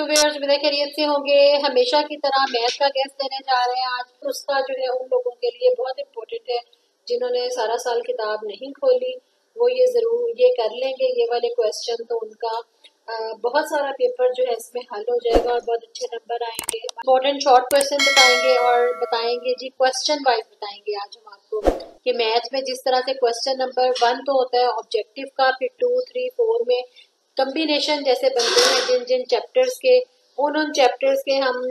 To viewers, उम्मीद है खैरियत से होंगे। हमेशा की तरह मैथ का टेस्ट देने जा रहे हैं आज। उसका जो है उन लोगों के लिए बहुत इम्पोर्टेंट है जिन्होंने सारा साल किताब नहीं खोली, वो ये जरूर ये कर लेंगे ये वाले क्वेश्चन, तो उनका बहुत सारा पेपर जो है इसमें हल हो जाएगा और बहुत अच्छे नंबर आएंगे। इम्पोर्टेंट शॉर्ट क्वेश्चन बताएंगे और बताएंगे जी क्वेश्चन वाइज बताएंगे आज हम आपको कि मैथ में जिस तरह से क्वेश्चन नंबर 1 तो होता है ऑब्जेक्टिव का, फिर 2, 3, 4 में कम्बिनेशन जैसे बनते हैं जिन जिन चैप्टर्स के, उन चैप्टर्स के हम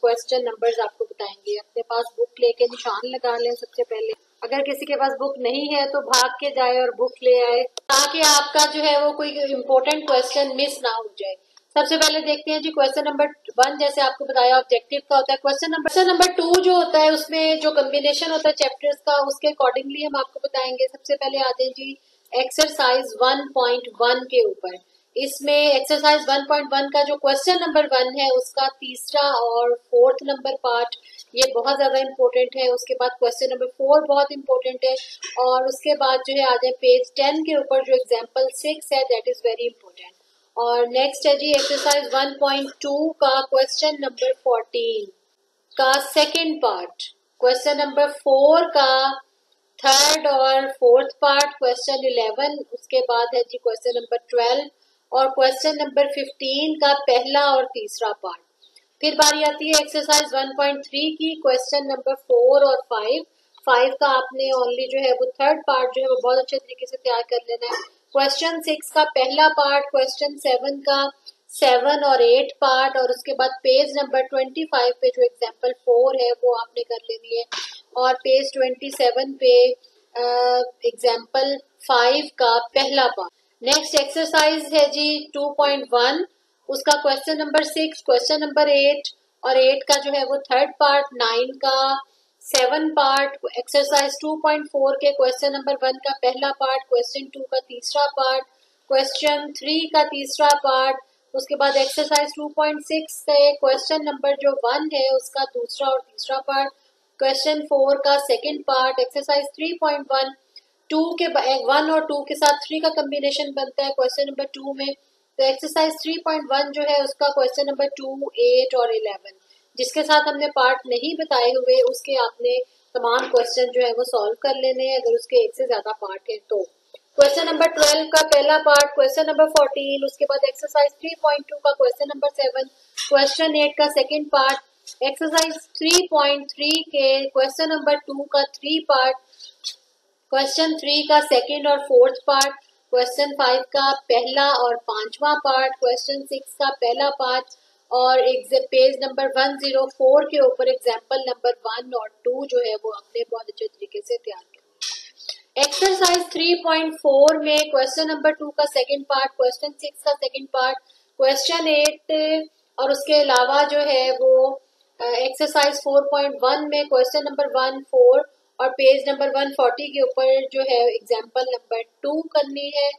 क्वेश्चन नंबर्स आपको बताएंगे। अपने पास बुक लेके निशान लगा लें सबसे पहले। अगर किसी के पास बुक नहीं है तो भाग के जाए और बुक ले आए ताकि आपका जो है वो कोई इम्पोर्टेंट क्वेश्चन मिस ना हो जाए। सबसे पहले देखते हैं जी क्वेश्चन नंबर 1, जैसे आपको बताया ऑब्जेक्टिव का होता है। क्वेश्चन नंबर 2 जो होता है उसमें जो कम्बिनेशन होता है चैप्टर्स का, उसके अकॉर्डिंगली हम आपको बताएंगे। सबसे पहले आते हैं जी एक्सरसाइज 1.1 के ऊपर। इसमें एक्सरसाइज 1.1 का जो क्वेश्चन नंबर 1 है उसका तीसरा और फोर्थ नंबर पार्ट ये बहुत ज्यादा इम्पोर्टेंट है। उसके बाद क्वेश्चन नंबर 4 बहुत इम्पोर्टेंट है और उसके बाद जो है आ जाए पेज 10 के ऊपर जो एग्जाम्पल 6 है, दैट इज वेरी इंपॉर्टेंट। और नेक्स्ट है जी एक्सरसाइज 1.2 का क्वेश्चन नंबर 14 का सेकेंड पार्ट, क्वेश्चन नंबर 4 का थर्ड और फोर्थ पार्ट, क्वेश्चन 11, उसके बाद है जी क्वेश्चन नंबर 12 और क्वेश्चन नंबर 15 का पहला और तीसरा पार्ट। फिर बारी आती है एक्सरसाइज 1.3 की, क्वेश्चन नंबर 4 और 5 का आपने ओनली जो है वो थर्ड पार्ट जो है वो बहुत अच्छे तरीके से तैयार कर लेना है। क्वेश्चन 6 का पहला पार्ट, क्वेश्चन 7 का 7 और 8 पार्ट, और उसके बाद पेज नंबर 25 पे जो एग्जाम्पल 4 है वो आपने कर लेनी है और पेज 27 पे एग्जाम्पल 5 का पहला पार्ट। नेक्स्ट एक्सरसाइज है जी 2.1, उसका क्वेश्चन नंबर 6, क्वेश्चन नंबर 8 और 8 का जो है वो थर्ड पार्ट, 9 का 7 पार्ट, एक्सरसाइज 2.4 के क्वेश्चन नंबर 1 का पहला पार्ट, क्वेश्चन 2 का तीसरा पार्ट, क्वेश्चन 3 का तीसरा पार्ट, उसके बाद एक्सरसाइज 2.6 के क्वेश्चन नंबर जो 1 है उसका दूसरा और तीसरा पार्ट, क्वेश्चन 4 का सेकेंड पार्ट, एक्सरसाइज 3.1 2 के 1 और 2 के साथ 3 का कम्बिनेशन बनता है क्वेश्चन नंबर 2 में। तो एक्सरसाइज 3.1 जो है उसका क्वेश्चन नंबर 2, 8 और 11, जिसके साथ हमने पार्ट नहीं बताए हुए उसके आपने तमाम क्वेश्चन जो है वो सॉल्व कर लेने हैं अगर उसके एक से ज्यादा पार्ट है तो। क्वेश्चन नंबर 12 का पहला पार्ट, क्वेश्चन नंबर 14, उसके बाद एक्सरसाइज 3.2 का क्वेश्चन नंबर 7, क्वेश्चन 8 का सेकेंड पार्ट, एक्सरसाइज 3.3 के क्वेश्चन नंबर 2 का 3 पार्ट, क्वेश्चन 3 का सेकेंड और फोर्थ पार्ट, क्वेश्चन 5 का पहला और पांचवा पार्ट, क्वेश्चन 6 का पहला पार्ट और पेज नंबर 104 के ऊपर एग्जाम्पल नंबर 1 और 2 जो है वो आपने बहुत अच्छे तरीके से तैयार किया। एक्सरसाइज 3.4 में क्वेश्चन नंबर 2 का सेकेंड पार्ट, क्वेश्चन 6 का सेकेंड पार्ट, क्वेश्चन 8 और उसके अलावा जो है वो एक्सरसाइज 4.1 में क्वेश्चन नंबर 1, 4 और पेज नंबर 140 के ऊपर जो है एग्जाम्पल नंबर 2 करनी है।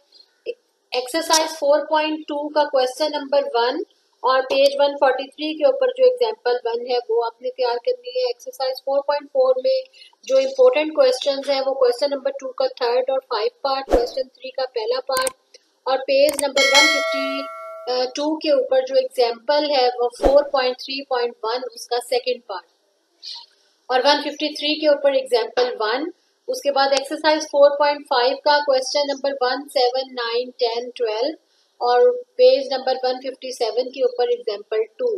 एक्सरसाइज 4.2 का क्वेश्चन नंबर 1 और पेज 143 के ऊपर जो एग्जाम्पल 1 है वो आपने तैयार करनी है। एक्सरसाइज 4.4 में जो इम्पोर्टेंट क्वेश्चंस है वो क्वेश्चन नंबर 2 का थर्ड और 5 पार्ट, क्वेश्चन 3 का पहला पार्ट और पेज नंबर 152 के ऊपर जो एग्जाम्पल है वो 4.3.1 उसका सेकेंड पार्ट और 153 के ऊपर एग्जाम्पल 1। उसके बाद एक्सरसाइज 4.5 का क्वेश्चन नंबर 1, 7, 9, 10, 12 और पेज नंबर 157 के ऊपर एग्जाम्पल 2।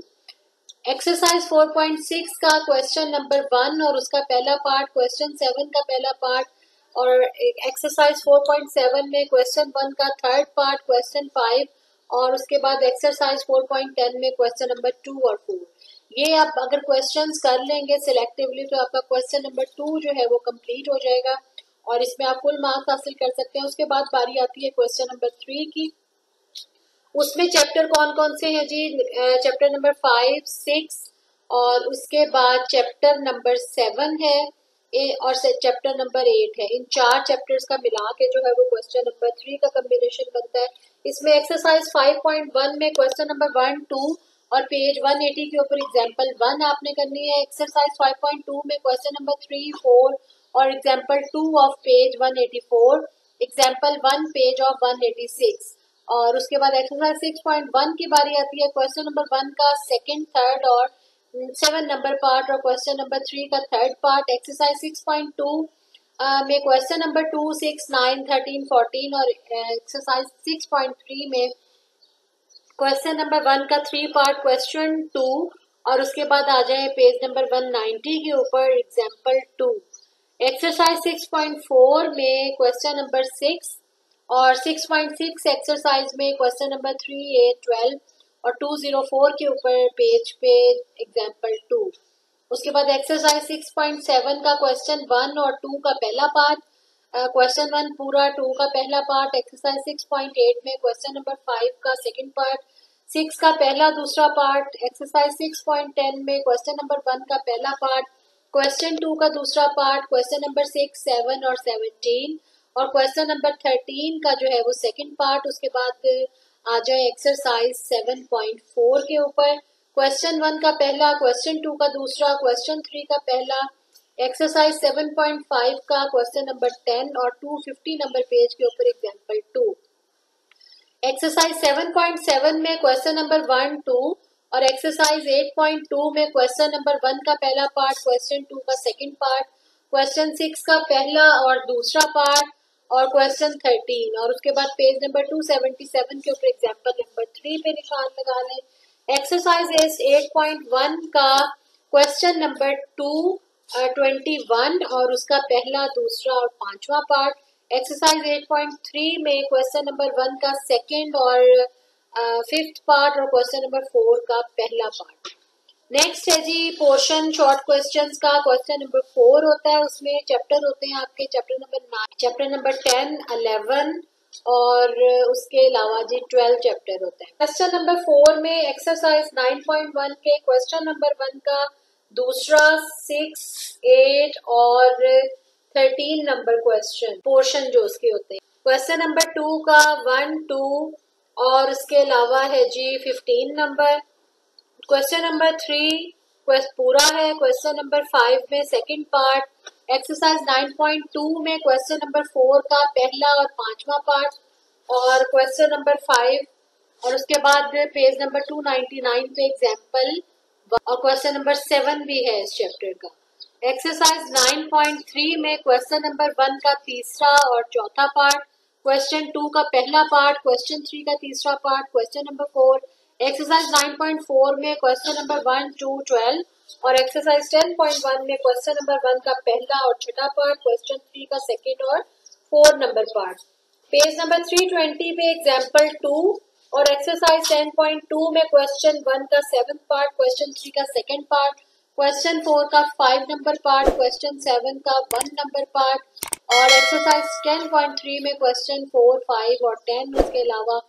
एक्सरसाइज 4.6 का क्वेश्चन नंबर 1 और उसका पहला पार्ट, क्वेश्चन 7 का पहला पार्ट और एक्सरसाइज 4.7 में क्वेश्चन 1 का थर्ड पार्ट, क्वेश्चन 5 और उसके बाद एक्सरसाइज 4.10 में क्वेश्चन नंबर 2 और 4। ये आप अगर क्वेश्चंस कर लेंगे सिलेक्टिवली तो आपका क्वेश्चन नंबर 2 जो है वो कंप्लीट हो जाएगा और इसमें आप फुल मार्क्स हासिल कर सकते हैं। उसके बाद बारी आती है क्वेश्चन नंबर 3 की। उसमें चैप्टर कौन कौन से हैं जी? चैप्टर नंबर 5, 6 और उसके बाद चैप्टर नंबर 7 है और चैप्टर नंबर 8 है। इन 4 चैप्टर्स का मिला के जो है वो क्वेश्चन नंबर 3 का कम्बिनेशन बनता है। इसमें एक्सरसाइज 5.1 में क्वेश्चन नंबर 1, 2 और पेज 180 के ऊपर एग्जाम्पल 1 आपने करनी है। एक्सरसाइज 5.2 में क्वेश्चन नंबर 3, 4 और example 2 of page 184, example 1 page of 186 और उसके बाद एक्सरसाइज 6.1 की बारी आती है। क्वेश्चन नंबर 1 का सेकंड, थर्ड और 7 नंबर पार्ट और क्वेश्चन नंबर 3 का थर्ड पार्ट। एक्सरसाइज 6.2 में क्वेश्चन नंबर 2, 6, 9, 13, 14 और एक्सरसाइज 6.3 में क्वेश्चन नंबर 1 का 3 पार्ट क्वेश्चन 2 और उसके बाद आ जाए पेज नंबर 190 के ऊपर एग्जाम्पल 2। एक्सरसाइज 6.4 में क्वेश्चन नंबर 6 और 6.6 एक्सरसाइज में क्वेश्चन नंबर 3, 8, 12 और 204 के ऊपर पेज पे एग्जाम्पल 2। उसके बाद एक्सरसाइज 6.7 का क्वेश्चन 1 और 2 का पहला पार्ट, क्वेश्चन 1 पूरा, 2 का पहला पार्ट। एक्सरसाइज 6.8 में क्वेश्चन नंबर 5 का सेकंड पार्ट, 6 का पहला दूसरा पार्ट। एक्सरसाइज 6.10 में क्वेश्चन नंबर 1 का पहला पार्ट, क्वेश्चन 2 का दूसरा पार्ट, क्वेश्चन नंबर 6, 7 और 17 और क्वेश्चन नंबर 13 का जो है वो सेकंड पार्ट। उसके बाद आ जाए एक्सरसाइज 7.4 के ऊपर, क्वेश्चन 1 का पहला, क्वेश्चन 2 का दूसरा, क्वेश्चन 3 का पहला। एक्सरसाइज 7.5 का क्वेश्चन नंबर 10 और 250 नंबर पेज के ऊपर एग्जाम्पल 2। एक्सरसाइज 7.7 में क्वेश्चन नंबर 1, 2 और एक्सरसाइज 8.2 में क्वेश्चन नंबर 1 का पहला पार्ट, क्वेश्चन 2 का सेकंड पार्ट, क्वेश्चन 6 का पहला और दूसरा पार्ट और क्वेश्चन 13 और उसके बाद पेज नंबर 277 के ऊपर एग्जाम्पल नंबर 3 पे निशान लगा लें। एक्सरसाइज 8.1 का क्वेश्चन नंबर 2, 21 और उसका पहला, दूसरा और पांचवा पार्ट। एक्सरसाइज 8.3 में क्वेश्चन नंबर 1 का सेकंड और फिफ्थ पार्ट और क्वेश्चन नंबर 4 का पहला पार्ट। नेक्स्ट है जी पोर्शन शॉर्ट क्वेश्चंस का। क्वेश्चन नंबर 4 होता है, उसमें चैप्टर होते हैं आपके चैप्टर नंबर 9, चैप्टर नंबर 10, 11 और उसके अलावा जी 12 चैप्टर होते हैं। क्वेश्चन नंबर 4 में एक्सरसाइज 9.1 के क्वेश्चन नंबर 1 का दूसरा, 6, 8 और 13 नंबर क्वेश्चन पोर्शन जो उसके होते हैं। क्वेश्चन नंबर 2 का 1, 2 और उसके अलावा है जी 15 नंबर। क्वेश्चन नंबर 3 पूरा है। क्वेश्चन नंबर 5 में सेकंड पार्ट। एक्सरसाइज 9.2 में क्वेश्चन नंबर 4 का पहला और पांचवा पार्ट और क्वेश्चन नंबर 5 और उसके बाद पेज नंबर 299 पे एग्जाम्पल और क्वेश्चन नंबर 7 भी है इस चैप्टर का। एक्सरसाइज 9.3 में क्वेश्चन नंबर 1 का तीसरा और चौथा पार्ट, क्वेश्चन 2 का पहला पार्ट, क्वेश्चन 3 का तीसरा पार्ट, क्वेश्चन नंबर 4। एक्सरसाइज 9.4 में क्वेश्चन नंबर 1, 2, 12 और एक्सरसाइज 10.1 में क्वेश्चन नंबर 1 का पहला और छठा पार्ट, क्वेश्चन 3 का सेकंड और 4 नंबर पार्ट। पेज नंबर 320 पे एग्जाम्पल 2 और एक्सरसाइज 10.2 में क्वेश्चन 1 का 7th पार्ट, क्वेश्चन 3 का सेकंड पार्ट, क्वेश्चन 4 का 5 नंबर पार्ट, क्वेश्चन 7 का 1 नंबर पार्ट और एक्सरसाइज 10.3 में क्वेश्चन 4, 5 और 10। उसके अलावा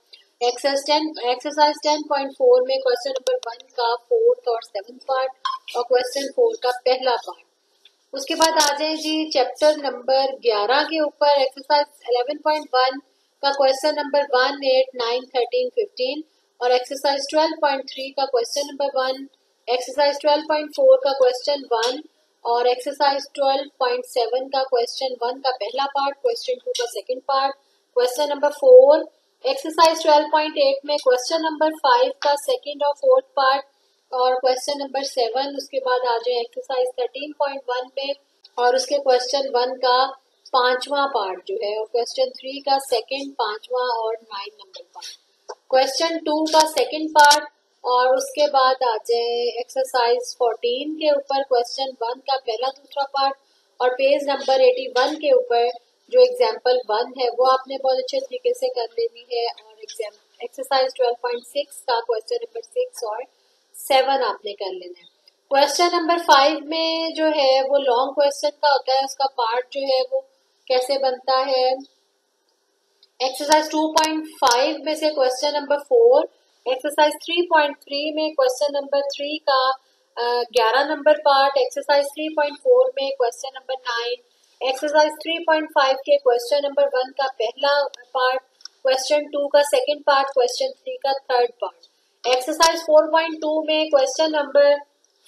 एक्सरसाइज 10.4 में क्वेश्चन नंबर 1 का 4th और 7th पार्ट और क्वेश्चन 4 का पहला पार्ट। उसके बाद आ जाए जी चैप्टर नंबर 11 के ऊपर। एक्सरसाइज 11.1 का क्वेश्चन नंबर 1, 8, 9, 13, 15 और एक्सरसाइज 12.3 का क्वेश्चन नंबर 1, एक्सरसाइज 12.4 का क्वेश्चन 1 और एक्सरसाइज 12.7 का क्वेश्चन 1 का पहला पार्ट, क्वेश्चन 2 का second part, question number 4। Exercise 12.8 में क्वेश्चन नंबर 5 का सेकंड और फोर्थ पार्ट और क्वेश्चन नंबर 7। उसके बाद आ जाए एक्सरसाइज 13.1 में और उसके क्वेश्चन 1 का पांचवा पार्ट जो है और क्वेश्चन 3 का सेकंड, पांचवा और 9 नंबर पार्ट, क्वेश्चन 2 का सेकंड पार्ट और उसके बाद आ जाए एक्सरसाइज 14 के ऊपर क्वेश्चन 1 का पहला दूसरा पार्ट और पेज नंबर 81 के ऊपर जो एग्जाम्पल 1 है वो आपने बहुत अच्छे तरीके से कर लेनी है और एक्सरसाइज 12.6 का क्वेश्चन नंबर 6 और 7 आपने कर लेना है। क्वेश्चन नंबर 5 में जो है वो लॉन्ग क्वेश्चन का होता है, उसका पार्ट जो है वो कैसे बनता है। एक्सरसाइज 2.5 में से क्वेश्चन नंबर 4, एक्सरसाइज 3.3 में क्वेश्चन नंबर 3 का 11 नंबर पार्ट, एक्सरसाइज 3.4 में क्वेश्चन नंबर 9, एक्सरसाइज 3.5 के क्वेश्चन नंबर 1 का पहला पार्ट, क्वेश्चन 2 का सेकंड पार्ट, क्वेश्चन 3 का थर्ड पार्ट। एक्सरसाइज 4.2 में क्वेश्चन नंबर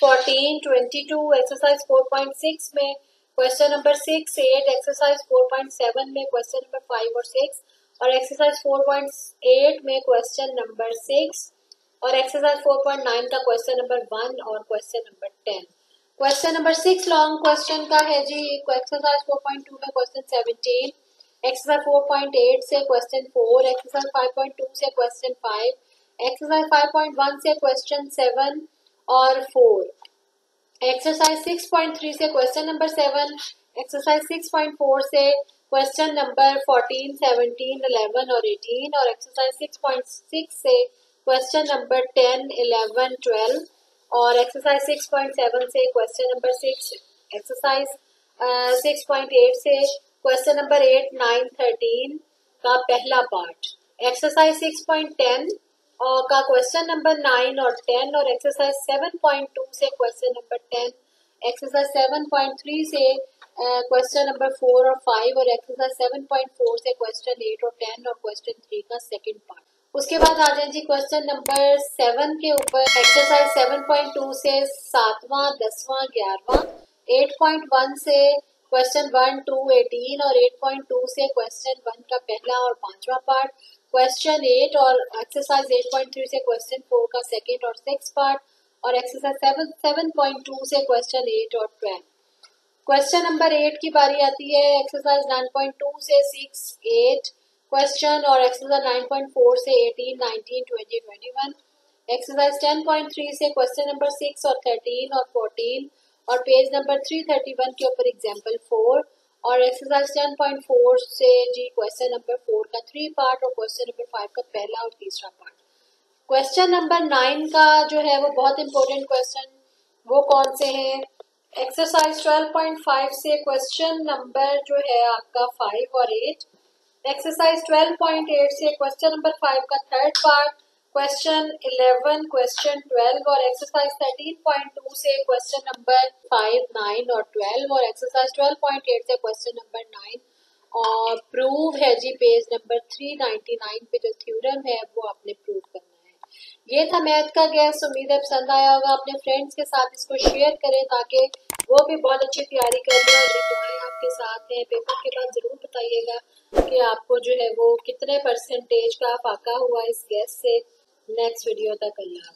14, 22, एक्सरसाइज 4.6 में क्वेश्चन नंबर 6, 8, एक्सरसाइज 4.7 में क्वेश्चन नंबर 5 और 6 और एक्सरसाइज 4.8 में क्वेश्चन नंबर 6 और एक्सरसाइज 4.9 का क्वेश्चन नंबर 1 और question number 10। Question number 6 long question का है जी। एक्सरसाइज 4.2 में क्वेश्चन 17, एक्सरसाइज 4.8 से क्वेश्चन 4, एक्सरसाइज 5.2 से क्वेश्चन 5, एक्सरसाइज 5.1 से क्वेश्चन 7 और 4, एक्सरसाइज 6.3 से क्वेश्चन नंबर 7, एक्सरसाइज 6.4 से क्वेश्चन नंबर 14, 17, 11 और 18 और एक्सरसाइज 6.6 से क्वेश्चन नंबर 10, 11, 12 और एक्सरसाइज 6.7 से क्वेश्चन नंबर 6, एक्सरसाइज 6.8 से क्वेश्चन नंबर 8, 9, 13 का पहला पार्ट, एक्सरसाइज 6.10 और का क्वेश्चन नंबर 9 और 10 और एक्सरसाइज 7.2 से क्वेश्चन नंबर 10, एक्सरसाइज 7.3 से क्वेश्चन नंबर 4 और 5 और एक्सरसाइज 7.4 से क्वेश्चन 8 और 10 और क्वेश्चन 3 का सेकंड पार्ट। उसके बाद आ जाए जी क्वेश्चन नंबर 7 के ऊपर, एक्सरसाइज 7.2 से 7वां, 10वां, 11वां, 8.1 से क्वेश्चन 1, 2, 18 और 8.2 से क्वेश्चन 1 का पहला और 5वां पार्ट, क्वेश्चन 8 और एक्सरसाइज 8.3 से क्वेश्चन 4 का सेकंड और 6 पार्ट और एक्सरसाइज 7.2 से क्वेश्चन 8 और 12। क्वेश्चन नंबर 8 की बारी आती है। एक्सरसाइज 9.2 से 6, 8 क्वेश्चन और एक्सरसाइज 9.4 से 18, 19, 20, 21, एक्सरसाइज 10.3 से क्वेश्चन नंबर 6 और 13 और 14 और पेज नंबर 331 के ऊपर एग्जाम्पल 4 और एक्सरसाइज 10.4 से जी क्वेश्चन नंबर 4 का 3 पार्ट और क्वेश्चन नंबर 5 का पहला और तीसरा पार्ट। क्वेश्चन नंबर 9 का जो है वो बहुत इंपॉर्टेंट क्वेश्चन, वो कौन से हैं? एक्सरसाइज 12.5 से क्वेश्चन नंबर जो है आपका 5 और 8, एक्सरसाइज 12.8 से क्वेश्चन नंबर 5 का थर्ड पार्ट, क्वेश्चन 11, क्वेश्चन 12 और एक्सरसाइज 13.2 से क्वेश्चन नंबर 5, 9 और 12 और एक्सरसाइज 12.8 से क्वेश्चन नंबर 9 और प्रूव है जी पेज नंबर 399 पे जो थ्योरम है वो आपने प्रूव करना है। ये था मैथ का गैस। उम्मीद है पसंद आया होगा। अपने फ्रेंड्स के साथ इसको शेयर करें ताकि वो भी बहुत अच्छी तैयारी कर लें और दुआएं आपके साथ हैं। पेपर के बाद जरूर बताइएगा कि आपको जो है वो कितने परसेंटेज का फाका हुआ इस गैस से। नेक्स्ट वीडियो तक अल्लाह।